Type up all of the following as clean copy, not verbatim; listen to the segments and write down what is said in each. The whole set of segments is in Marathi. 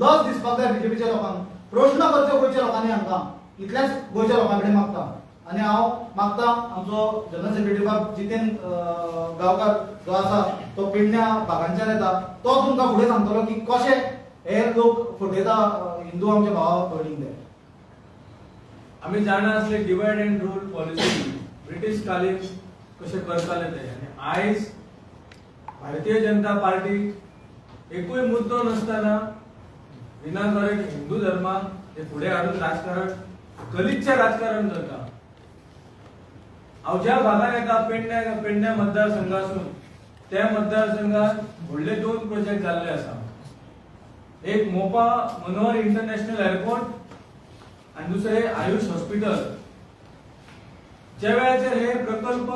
लज दिसपाक जाय बीजेपीच्या लोकांक, प्रश्न करचे गोंयच्या लोकांनी हांकां, इतल्याच गोंयच्या लोकां कडेन मागता. आनी हांव मागता आमचो जनरल सेक्रेटरी बाब जितेन गांवकार जो आसा तो पेडण्या भागांच्यान येता, तो तुमकां फुडें सांगतलो की कशे हे लोक फटयता हिंदू आमच्या भावा भयणींक ते. आम्ही जाणा असले divide and rule policy British कालीन कशे करताले ते, आनी आयज भारतीय जनता पार्टी एकूय मुद्दो नसताना विनाकारण हिंदू धर्माक ते फुडें हाडून राजकारण गलिच्छ राजकारण करता. हांव ज्या भागात येता पेडण्या मतदारसंघासून, त्या मतदारसंघात व्हडले 2 प्रोजेक्ट जाल्ले आसा. एक मोपा मनोहर इंटरनॅशनल एअरपोर्ट आणि दुसरे आयुष हॉस्पिटल. ज्या वेळाचेर हे प्रकल्प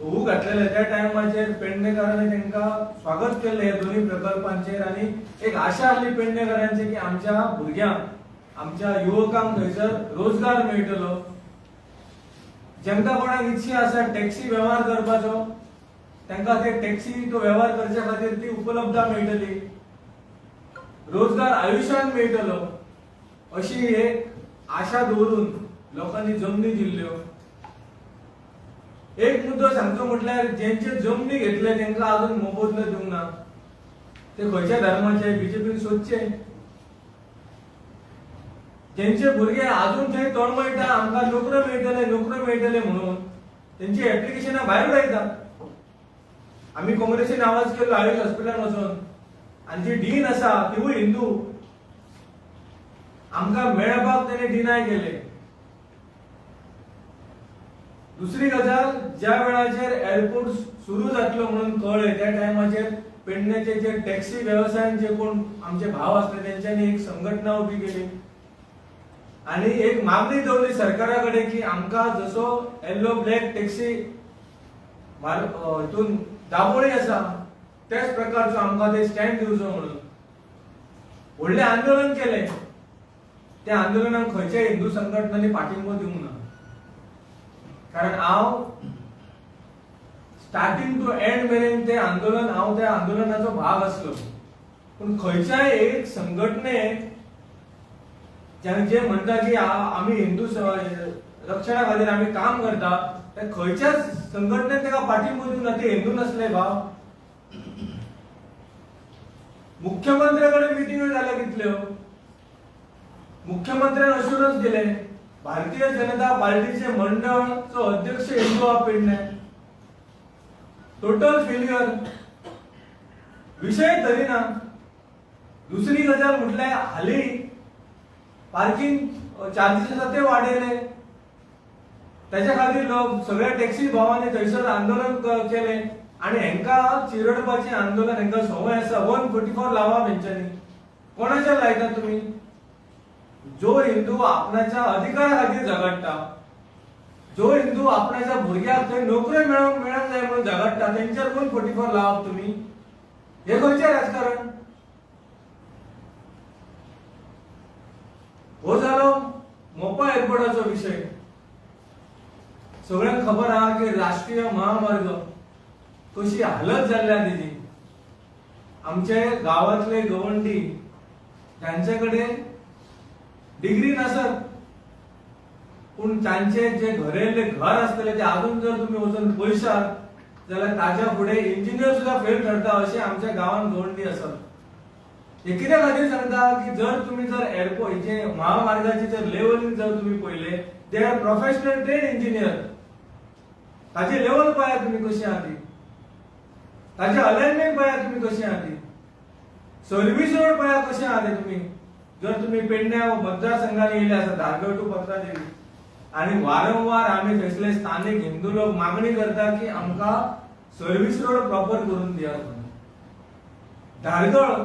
होऊ घातलेले त्या टायमाचेर पेडणेकारांनी तांकां स्वागत केले हे दोन्ही प्रकल्पांचेर, आणि एक आशा आसली पेडणेकारांची की आमच्या भुरग्यांक, आमच्या युवकांक थंयसर रोजगार मेळटलो. जांकां कोणाक इच्छा आसा टॅक्सी वेव्हार करपाचो, तांकां ते टॅक्सी तो वेव्हार करच्या खातीर ती उपलब्धता मेळटली, रोजगार आयुष्यात मेळटलो, अशी एक आशा दवरून लोकांनी जमनी दिल्ल्यो. एक मुद्दो सांगचो म्हटल्यार जेंचे जमनी घेतले तांकां अजून मोबदलो दिवंक ना. ते खंयच्या धर्माचे बीजेपीन सोदचे. जेंचे भुरगे अजून थंय तळमळटा आमकां नोकऱ्यो मेळटले म्हणून तेंची एप्लिकेशनां भायर उडयता. आमी काँग्रेसीन आवाज केलो आयुष हॉस्पिटलान वचून, आणि जी डीन आसा तिवूय हिंदू, आमकां मेळपाक तेणे डिनाय केले. दुसरी गजाल, ज्या वेळाचेर एअरपोर्ट सुरू जातलो म्हणून कळ्ळें त्या टायमाचेर पेडण्याचे जे टॅक्सी व्यवसायान जे कोण आमचे भाव असले त्यांच्यानी एक संघटना उभी केली आणि एक मागणी दवरली सरकाराकडे की आमकां जसो येल्लो ब्लॅक टॅक्सी हितून दाबोळी आसा त्याच प्रकारचो आमकां ते स्टँड दिवचो म्हणून व्हडलें आंदोलन केलें. त्या आंदोलनाक खंयच्याय हिंदू संघटनांनी पाठिंबो दिवंक ना. कारण हांव स्टार्टिंग टू एंड मेरेन ते आंदोलन हांव त्या आंदोलनाचो भाग आसलो. पूण खंयच्याय एक संघटनेक जे म्हणटा की आमी हिंदू रक्षणा खातीर आमी काम करता, त्या खंयच्याच संघटनेन ताका पाठिंबो दिवंक ना. ते हिंदू नसले भाव. मुख्यमंत्र्याकडे मिटिंग्यो जाल्या कितल्यो. मुख्यमंत्र्यान अश्युरन्स दिले भारतीय जनता पार्टीचे मंडळचो अध्यक्ष हिंदू हा पेडणे. Total failure. विषय धरिना. दुसरी गजाल म्हटल्यार हाली पार्किंग चार्जेस आसा ते वाडयले. त्याच्या खातीर लोक सगळ्या टॅक्सी भावांनी थंयसर आंदोलन केले आणि हेंकां चिरडपाचें आंदोलन हेंकां सवय आसा. 144 लावा तेंच्यांनी. कोणाच्या लायता तुमी? जो हिंदू आपणाच्या अधिकारा खातीर झगडटा, जो हिंदू आपणाच्या भुरग्याक थंय नोकऱ्यो मेळोंक जाय म्हणून झगडटा, तेंचेर 144 लावप तुमी? हे खंयचें राजकारण? हो जालो मोपा एअरपोर्टाचो विषय. सगळ्यांक खबर आहा की राष्ट्रीय महामार्ग कशी हालत जाल्ल्या तेजी. आमचे गावातले गवंडी त्यांच्याकडे डिग्री नसत, पूण तांचे जे घरेले घर असतले ते अजून जर तुम्ही वचून पळयशात जाल्यार ताच्या फुडें इंजिनियर सुद्धा फेल ठरता अशे आमच्या गावांत गवंडी आसात. हे कित्या खातीर सांगता की जर तुम्ही जर एअरपोर्ट जे महामार्गाचे जर लेवलिंग जर तुम्ही पळयले, they are professional train engineer. ताचे लेवल पळया तुम्ही कशी आहा ती. ताचे अलाइनमेंट पळया तुम्ही कशी आहा ती. सर्व्हिस रोड पळया कशें आहा ते तुम्ही. जर तुम्ही पेडण्या मतदारसंघात येयले आसा धारगळ टू पत्रादेवी, आणि वारंवार आम्ही थंयसले स्थानिक हिंदू लोक मागणी करता की आमकां सर्व्हिस रोड प्रॉपर करून दियात म्हणून. धारगळ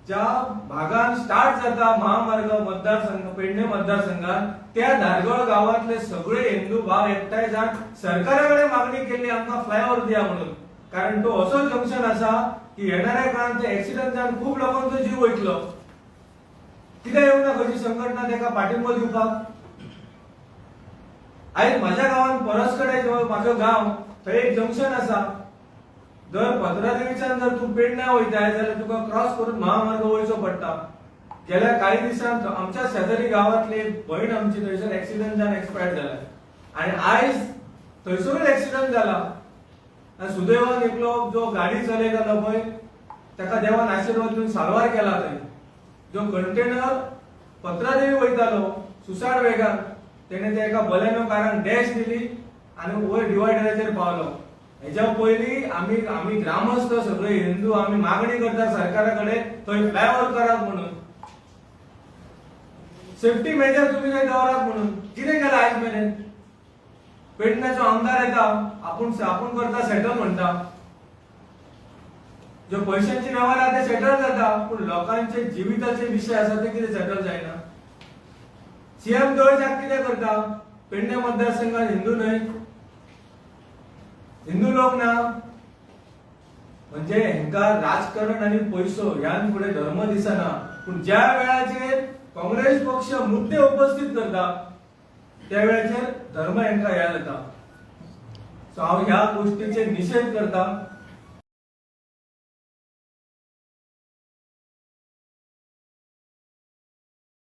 ज्या भागात स्टार्ट जाता महामार्ग मतदारसंघ पेडणे मतदारसंघात, त्या धारगळ गावातले सगळे हिंदू भाव एकठांय जावन सरकाराकडे मागणी केली आमकां फ्लायओव्हर दिया म्हणून. कारण तो असो जंक्शन आसा की येणाऱ्या काळात एक्सिडंट जावन खूप लोकांचो जीव वयतलो. कित्याक येवंक ना खंयची संघटना ताका पाठिंबो दिवपाक? आयज म्हज्या गांवांत परसकडे म्हाजो गांव, थंय एक जंक्शन आसा. जर पत्रादेवीच्यान जर तूं पेडण्या वयताय जाल्यार तुका क्रॉस करून महामार्ग वयचो पडटा. गेल्या काही दिवसांत आमच्या शेजारी गावातली एक बहीण आमची थंयसर ऍक्सिडेंट जावन एक्सपायर जाला आणि आयज थंयसरूच ऍक्सिडेंट जाला आणि सुदैवान एकलो जो गाडी चलयतालो पळय ताका देवान आशीर्वाद दिवन साल्वार केला थंय. जो कंटेनर पत्रादेवी वयतालो सुसाड वेगान तेणे त्या एका बलेनो कारान डॅश दिली आणि वयर डिवायडराचेर पावलो. हेच्या पयलीं आमी ग्रामस्थ सगळे हिंदू आमी मागणी करता सरकारा कडेन थंय फ्लायओव्हर करात म्हणून, सेफ्टी मेजर तुम्ही थंय दवरात म्हणून. कितें केला आयज मेरेन? पेडण्याचो आमदार येता आपूण करता सेटल म्हणटा, जो पैशांचे व्यवहार आहा ते सेटल जाता पूण लोकांचे जिविताचे विषय आसा ते कितें सेटल जायना. सीएम तळजाक कितें करता? पेडणे मतदारसंघात हिंदू न्हय, हिंदू लोक ना, म्हणजे हेंका राजकारण आणि पैसो ह्यान फुडें धर्म दिसना. पूण ज्या वेळाचेर काँग्रेस पक्ष मुद्दे उपस्थित करता त्या वेळाचेर धर्म हेंका याद येता. सो हांव ह्या गोष्टीचे निषेध करता.